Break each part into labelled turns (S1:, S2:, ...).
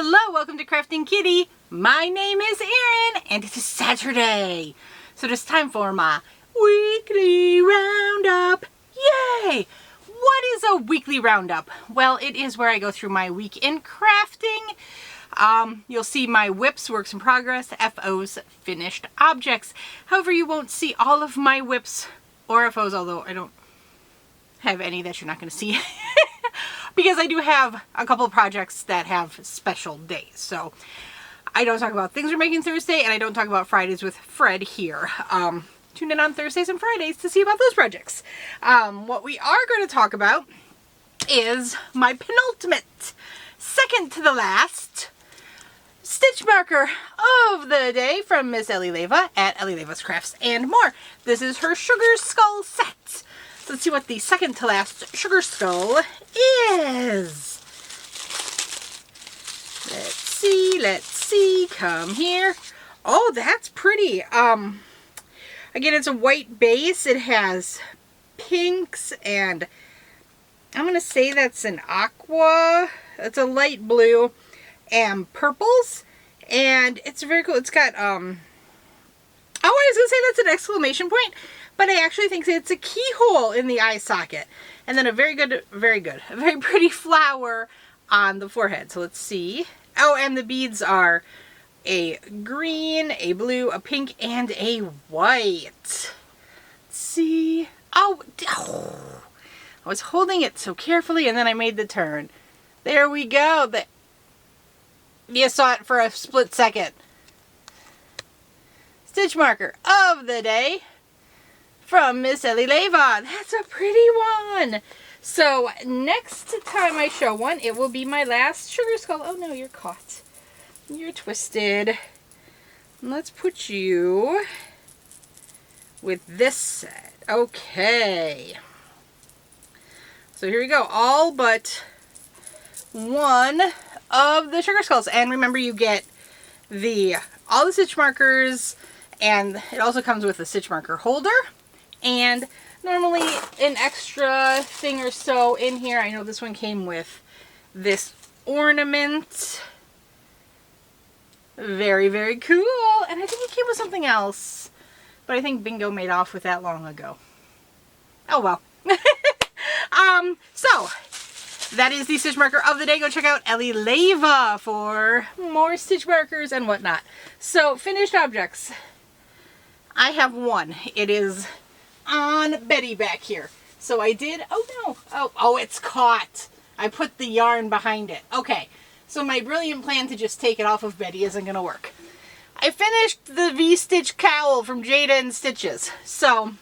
S1: Hello, welcome to Krafting Kitty. My name is Erin, and it is Saturday. So it is time for my weekly roundup. Yay! What is a weekly roundup? Well, it is where I go through my week in crafting. You'll see my WIPs, works in progress, FOs, finished objects. However, you won't see all of my WIPs or FOs, although I don't have any that you're not going to see. Because I do have a couple of projects that have special days. So I don't talk about things we're making Thursday, and I don't talk about Fridays with Fred here. Tune in on Thursdays and Fridays to see about those projects. What we are going to talk about is my penultimate, second to the last, stitch marker of the day from Miss Ellie Leva at Ellie Leva's Crafts and More. This is her Sugar Skull set. So let's see what the second to last Sugar Skull is. Let's see, come here. Oh, that's pretty. Again, it's a white base. It has pinks and I'm going to say that's an aqua. It's a light blue and purples. And it's very cool. It's got, I was going to say that's an exclamation point, but I actually think it's a keyhole in the eye socket. And then a very pretty flower on the forehead. So let's see. Oh, and the beads are a green, a blue, a pink, and a white. Let's see. Oh, I was holding it so carefully and then I made the turn. There we go. You saw it for a split second. Stitch marker of the day from Miss Ellie Leva. That's a pretty one. So next time I show one, it will be my last Sugar Skull. Oh no, you're caught. You're twisted. Let's put you with this set. Okay. So here we go. All but one of the Sugar Skulls. And remember, you get all the stitch markers, and it also comes with a stitch marker holder. And normally an extra thing or so in here. I know this one came with this ornament. Very, very cool. And I think it came with something else. But I think Bingo made off with that long ago. Oh well. So that is the stitch marker of the day. Go check out Ellie Leva for more stitch markers and whatnot. So finished objects. I have one. It is on Betty back here. So I did, oh no, oh, it's caught. I put the yarn behind it. Okay, so my brilliant plan to just take it off of Betty isn't going to work. I finished the V-Stitch cowl from Jada and Stitches. So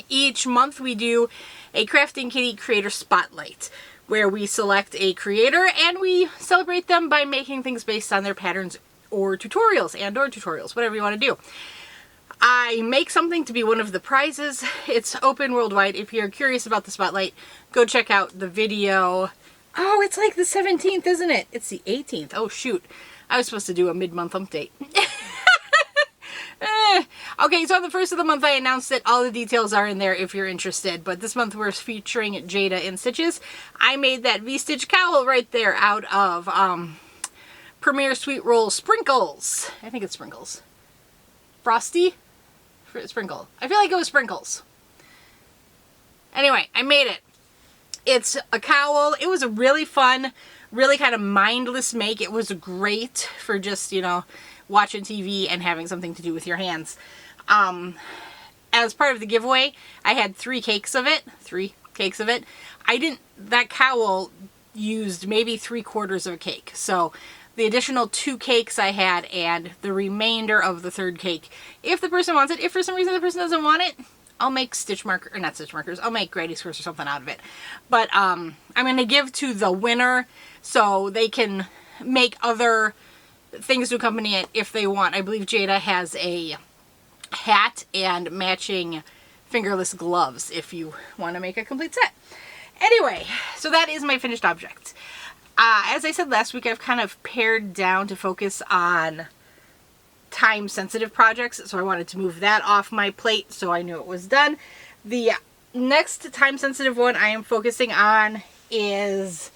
S1: each month we do a Krafting Kitty Creator Spotlight, where we select a creator and we celebrate them by making things based on their patterns or tutorials, whatever you want to do. I make something to be one of the prizes. It's open worldwide. If you're curious about the spotlight, go check out the video. Oh, it's like the 17th, isn't it? It's the 18th. Oh, shoot. I was supposed to do a mid-month update. Okay, so on the first of the month, I announced that all the details are in there if you're interested. But this month, we're featuring Jada in Stitches. I made that V-Stitch cowl right there out of Premier Sweet Roll Sprinkles. I think it's Sprinkles. Frosty? Sprinkle. I feel like it was Sprinkles. Anyway, I made it. It's a cowl. It was a really fun, really kind of mindless make. It was great for just, you know, watching TV and having something to do with your hands. As part of the giveaway, I had 3 cakes of it. That cowl used maybe 3/4 of a cake. So the additional 2 cakes I had and the remainder of the 3rd cake, if the person wants it. If for some reason the person doesn't want it, I'll make I'll make granny squares or something out of it. But I'm going to give to the winner so they can make other things to accompany it if they want. I believe Jada has a hat and matching fingerless gloves if you want to make a complete set. Anyway, so that is my finished object. As I said last week, I've kind of pared down to focus on time-sensitive projects, so I wanted to move that off my plate so I knew it was done. The next time-sensitive one I am focusing on is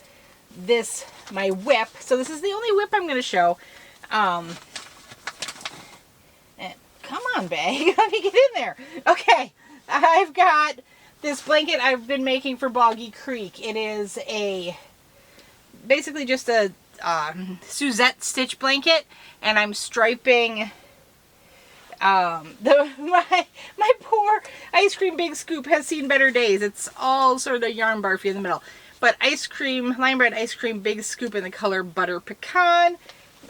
S1: this, my whip. So this is the only whip I'm going to show. And come on, Bag. Let me get in there. Okay. I've got this blanket I've been making for Boggy Creek. It is basically just a Suzette stitch blanket, and I'm striping my poor ice cream big scoop has seen better days. It's all sort of yarn barfy in the middle. But ice cream, Lime Bread ice cream big scoop in the color Butter Pecan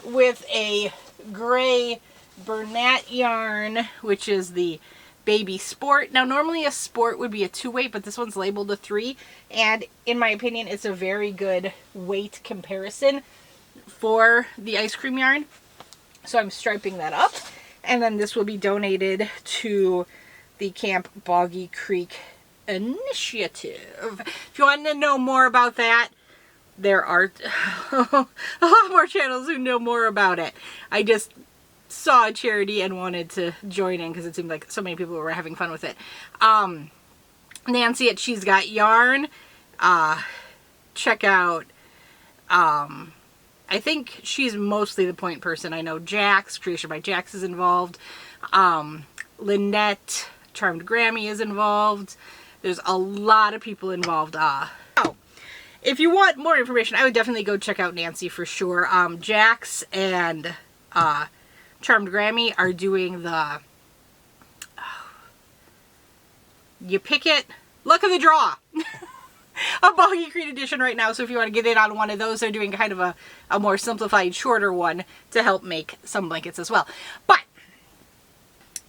S1: with a gray Bernat yarn, which is the Baby Sport. Now normally a Sport would be a 2-weight, but this one's labeled a 3, and in my opinion it's a very good weight comparison for the ice cream yarn. So I'm striping that up, and then this will be donated to the Camp Boggy Creek initiative. If you want to know more about that, there are a lot more channels who know more about it. I just saw a charity and wanted to join in because it seemed like so many people were having fun with it. Nancy at She's Got Yarn, check out, I think she's mostly the point person. I know Jax, Creation by Jax is involved. Lynette, Charmed Grammy is involved. There's a lot of people involved. If you want more information, I would definitely go check out Nancy for sure. Jax and Charmed Grammy are doing the you pick it, luck of the draw. A Boggy Creek edition right now, so if you want to get in on one of those, they're doing kind of a more simplified, shorter one to help make some blankets as well. But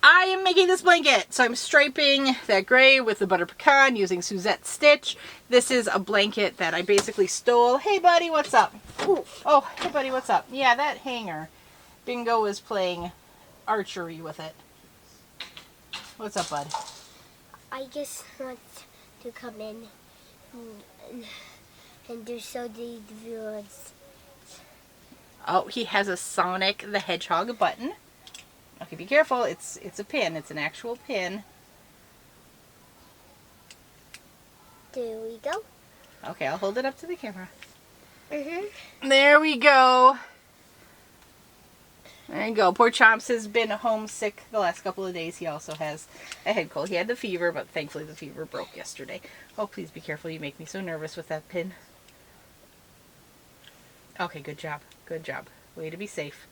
S1: I am making this blanket, so I'm striping that gray with the Butter Pecan using Suzette stitch. This is a blanket that I basically stole. Hey buddy, what's up? Ooh. Oh, hey buddy, what's up? Yeah, that hanger. Bingo was playing archery with it. What's up, bud?
S2: I just want to come in and do show the viewers.
S1: Oh, he has a Sonic the Hedgehog button. Okay, be careful. It's a pin. It's an actual pin.
S2: There we go.
S1: Okay, I'll hold it up to the camera.
S2: Mm-hmm.
S1: There we go. There you go. Poor Chomps has been homesick the last couple of days. He also has a head cold. He had the fever, but thankfully the fever broke yesterday. Oh, please be careful. You make me so nervous with that pin. Okay, good job. Good job. Way to be safe.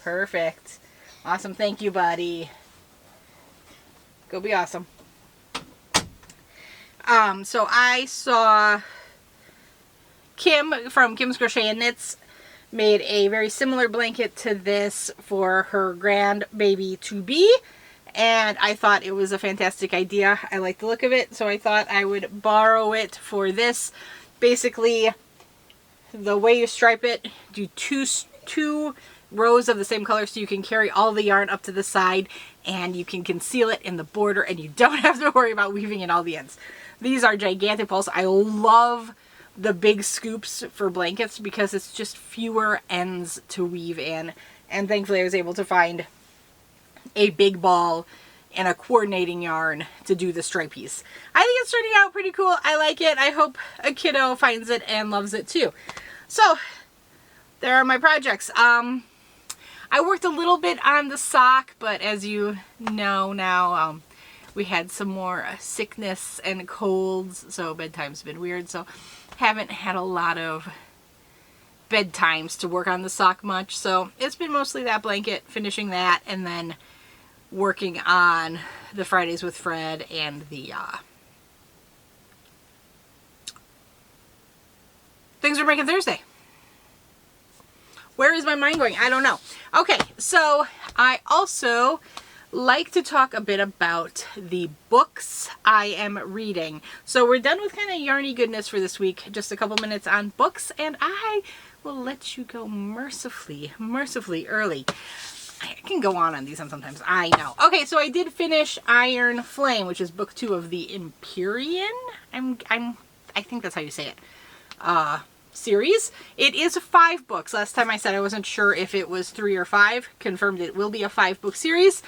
S1: Perfect. Awesome. Thank you, buddy. Go be awesome. So I saw Kim from Kim's Crochet and Knits made a very similar blanket to this for her grandbaby to be, and I thought it was a fantastic idea. I like the look of it, so I thought I would borrow it for this. Basically, the way you stripe it, do two rows of the same color so you can carry all the yarn up to the side and you can conceal it in the border and you don't have to worry about weaving in all the ends. These are gigantic balls. I love the big scoops for blankets because it's just fewer ends to weave in, and thankfully I was able to find a big ball and a coordinating yarn to do the stripies. I think it's turning out pretty cool. I like it. I hope a kiddo finds it and loves it too. So there are my projects. I worked a little bit on the sock, but as you know now, we had some more sickness and colds, so bedtime's been weird, so haven't had a lot of bedtimes to work on the sock much. So it's been mostly that blanket, finishing that, and then working on the Fridays with Fred and the Things We're Making Thursday. Where is my mind going? I don't know. Okay, so I also like to talk a bit about the books I am reading. So we're done with kind of yarny goodness for this week. Just a couple minutes on books, and I will let you go mercifully early. I can go on these sometimes, I know. Okay, so I did finish Iron Flame, which is book 2 of the Empyrean. I think that's how you say it. Series. It is 5 books. Last time I said I wasn't sure if it was 3 or 5. Confirmed it will be a 5-book series.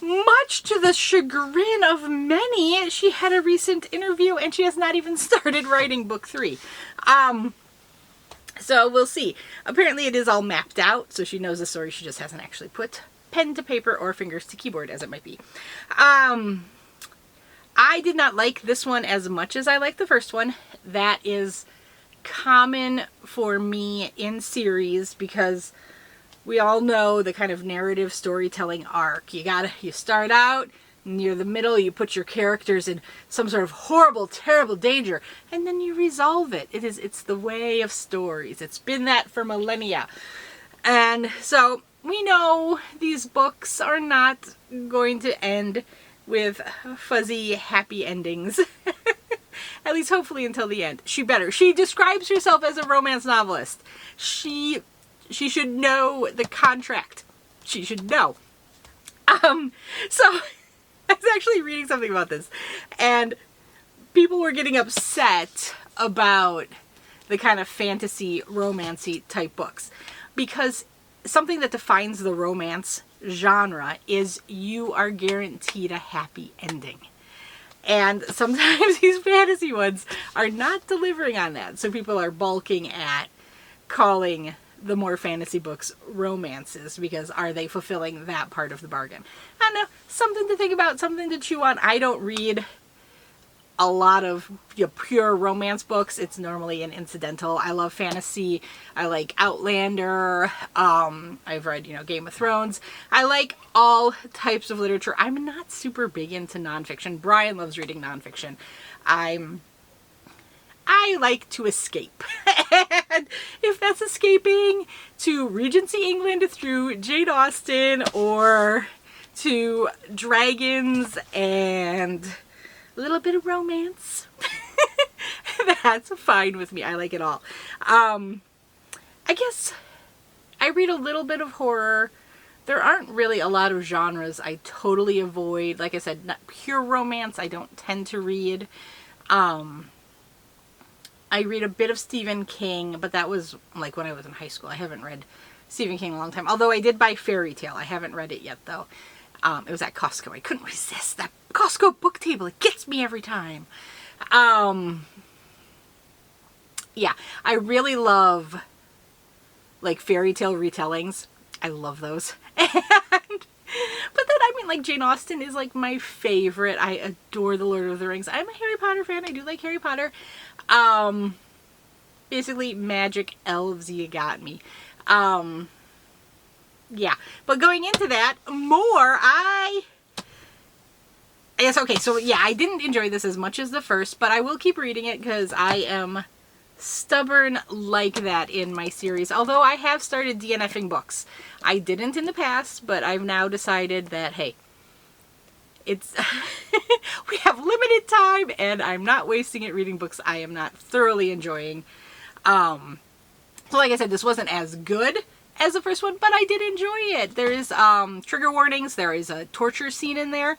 S1: much to the chagrin of many, she had a recent interview and she has not even started writing book 3. So we'll see. Apparently it is all mapped out, so she knows the story. She just hasn't actually put pen to paper or fingers to keyboard, as it might be. I did not like this one as much as I liked the first one. That is common for me in series because we all know the kind of narrative storytelling arc. You start out, near the middle, you put your characters in some sort of horrible, terrible danger, and then you resolve it. It's the way of stories. It's been that for millennia. And so we know these books are not going to end with fuzzy, happy endings. At least hopefully until the end. She better. She describes herself as a romance novelist. She should know the contract. She should know. So I was actually reading something about this, and people were getting upset about the kind of fantasy, romancy type books, because something that defines the romance genre is you are guaranteed a happy ending. And sometimes these fantasy ones are not delivering on that. So people are balking at calling the more fantasy books romances, because are they fulfilling that part of the bargain? I don't know, something to think about, something to chew on. I don't read a lot of pure romance books. It's normally an incidental. I love fantasy. I like Outlander. I've read, Game of Thrones. I like all types of literature. I'm not super big into nonfiction. Brian loves reading nonfiction. I like to escape. And if that's escaping to Regency England through Jane Austen, or to dragons and a little bit of romance, that's fine with me. I like it all. I guess I read a little bit of horror. There aren't really a lot of genres I totally avoid. Like I said, not pure romance I don't tend to read. I read a bit of Stephen King, but that was like when I was in high school. I haven't read Stephen King in a long time. Although I did buy Fairy Tale. I haven't read it yet though. It was at Costco. I couldn't resist that Costco book table. It gets me every time. Yeah, I really love like fairy tale retellings. I love those. But then, I mean, like, Jane Austen is like my favorite. I adore The Lord of the Rings. I'm a Harry Potter fan. I do like Harry Potter. Basically, magic, elves, you got me. Yeah, but going into that more, I guess, okay, so yeah, I didn't enjoy this as much as the first, but I will keep reading it because I am stubborn like that in my series. Although I have started DNFing books. I didn't in the past, but I've now decided that, hey, it's we have limited time and I'm not wasting it reading books I am not thoroughly enjoying. So like I said, this wasn't as good as the first one, but I did enjoy it. There is trigger warnings. There is a torture scene in there.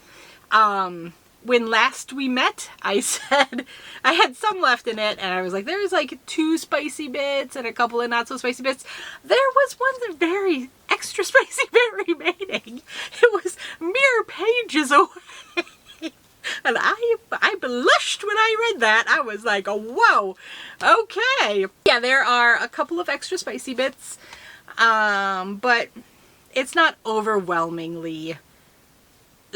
S1: When last we met, I said I had some left in it, and I was like, there's like 2 spicy bits and a couple of not so spicy bits. There was one very extra spicy bit remaining. It was mere pages away. And I blushed when I read that. I was like, oh, whoa, okay. Yeah, there are a couple of extra spicy bits, but it's not overwhelmingly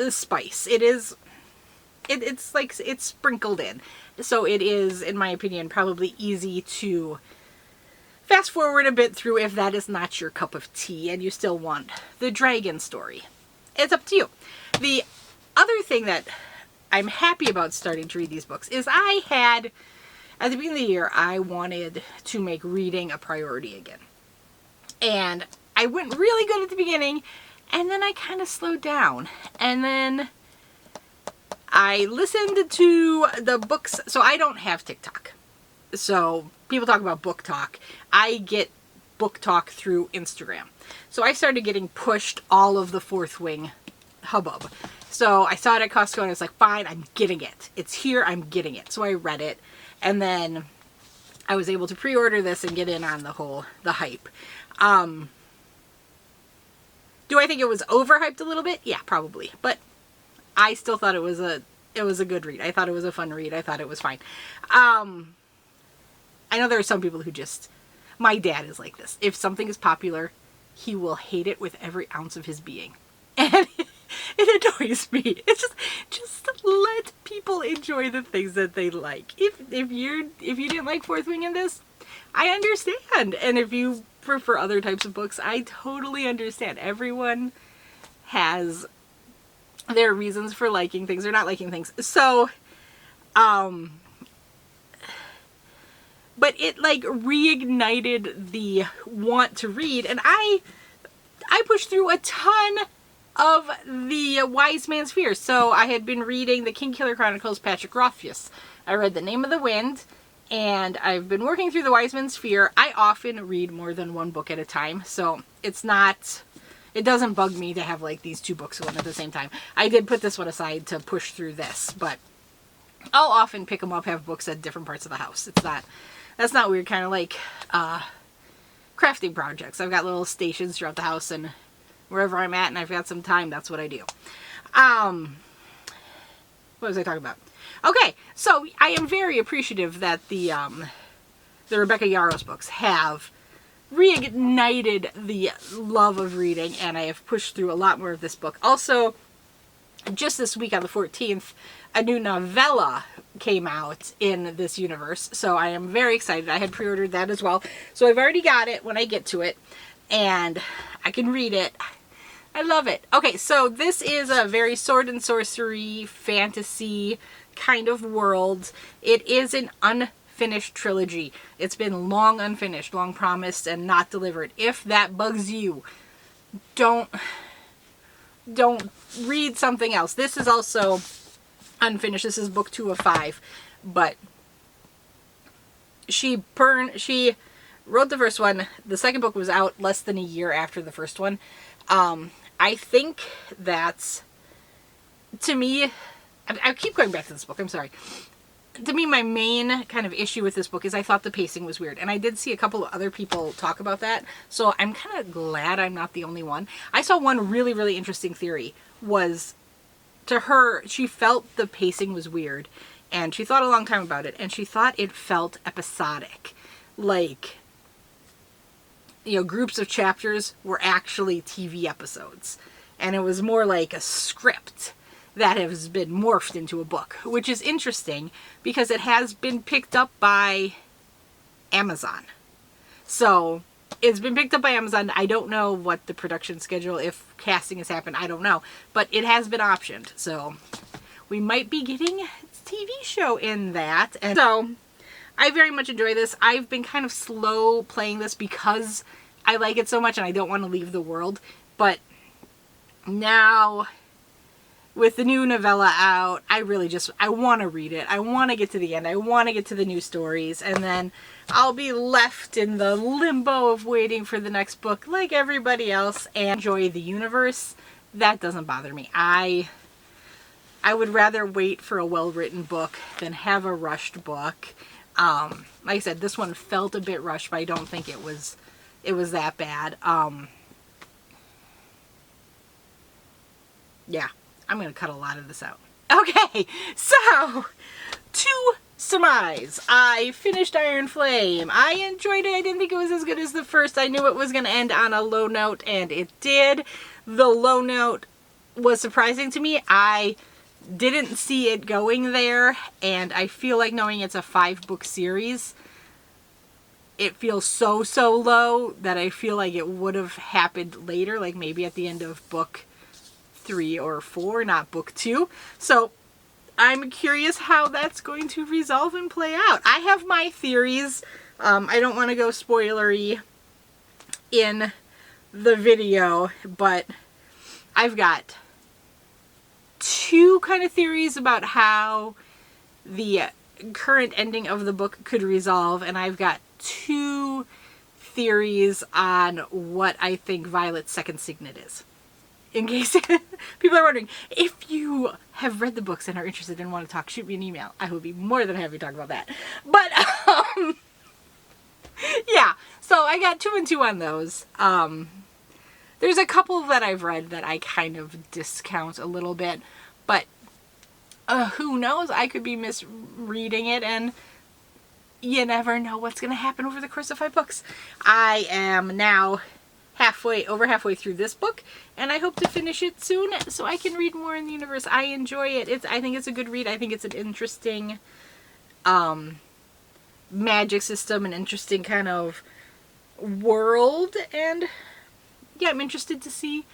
S1: spice. It is... It's like, it's sprinkled in. So it is, in my opinion, probably easy to fast forward a bit through if that is not your cup of tea and you still want the dragon story. It's up to you. The other thing that I'm happy about starting to read these books is I had, at the beginning of the year, I wanted to make reading a priority again. And I went really good at the beginning, and then I kind of slowed down. And then I listened to the books, so I don't have TikTok. So people talk about book talk. I get book talk through Instagram. So I started getting pushed all of the Fourth Wing hubbub. So I saw it at Costco and I was like, fine, I'm getting it. It's here, I'm getting it. So I read it, and then I was able to pre-order this and get in on the hype. Do I think it was overhyped a little bit? Yeah, probably. But I still thought it was a good read. I thought it was a fun read. I thought it was fine. I know there are some people who just... My dad is like this. If something is popular, he will hate it with every ounce of his being. And it annoys me. It's just let people enjoy the things that they like. If you didn't like Fourth Wing in this, I understand. And if you prefer other types of books, I totally understand. Everyone has their reasons for liking things or not liking things. So, but it like reignited the want to read, and I pushed through a ton of the Wise Man's Fear. So I had been reading the Kingkiller Chronicles, Patrick Rothfuss. I read The Name of the Wind, and I've been working through the Wise Man's Fear. I often read more than one book at a time, so it doesn't bug me to have like these two books going at the same time. I did put this one aside to push through this, but I'll often pick them up, have books at different parts of the house. That's not weird, kind of like crafting projects. I've got little stations throughout the house, and wherever I'm at and I've got some time, that's what I do. What was I talking about? Okay, so I am very appreciative that the Rebecca Yarros books have reignited the love of reading, and I have pushed through a lot more of this book. Also, just this week on the 14th, a new novella came out in this universe, so I am very excited. I had pre-ordered that as well, so I've already got it when I get to it, and I can read it. I love it. Okay, so this is a very sword and sorcery, fantasy kind of world. It is an unfinished trilogy. It's been long unfinished, long promised, and not delivered. If that bugs you, don't read something else. This is also unfinished. This is book 2 of 5, but she wrote the first one. The second book was out less than a year after the first one. I think that's, to me, I keep going back to this book, I'm sorry. To me, my main kind of issue with this book is I thought the pacing was weird. And I did see a couple of other people talk about that. So I'm kind of glad I'm not the only one. I saw one really, really interesting theory was, to her, she felt the pacing was weird. And she thought a long time about it. And she thought it felt episodic. Like, you know, groups of chapters were actually TV episodes. And it was more like a script that has been morphed into a book, which is interesting because it has been picked up by Amazon. So it's been picked up by Amazon. I don't know what the production schedule, if casting has happened, I don't know, but it has been optioned. So we might be getting a TV show in that. And so I very much enjoy this. I've been kind of slow playing this because I like it so much and I don't want to leave the world. But now, with the new novella out, I want to read it. I want to get to the end. I want to get to the new stories. And then I'll be left in the limbo of waiting for the next book like everybody else and enjoy the universe. That doesn't bother me. I would rather wait for a well-written book than have a rushed book. Like I said, this one felt a bit rushed, but I don't think it was that bad. Yeah. I'm going to cut a lot of this out. Okay, so to surmise, I finished Iron Flame. I enjoyed it. I didn't think it was as good as the first. I knew it was going to end on a low note, and it did. The low note was surprising to me. I didn't see it going there, and I feel like knowing it's a 5-book series, it feels so low that I feel like it would have happened later, like maybe at the end of book 3 or 4, not book 2. So I'm curious how that's going to resolve and play out. I have my theories. I don't want to go spoilery in the video, but I've got 2 kind of theories about how the current ending of the book could resolve, and I've got 2 theories on what I think Violet's second signet is. In case people are wondering, if you have read the books and are interested and want to talk, shoot me an email. I would be more than happy to talk about that. But, yeah. So I got 2 and 2 on those. There's a couple that I've read that I kind of discount a little bit, but who knows? I could be misreading it, and you never know what's going to happen over the course of 5 books. I am now over halfway through this book, and I hope to finish it soon so I can read more in the universe. I enjoy it. I think it's a good read. I think it's an interesting magic system, an interesting kind of world, and yeah, I'm interested to see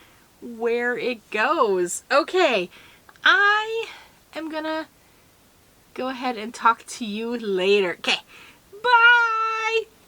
S1: where it goes. Okay, I am gonna go ahead and talk to you later. Okay,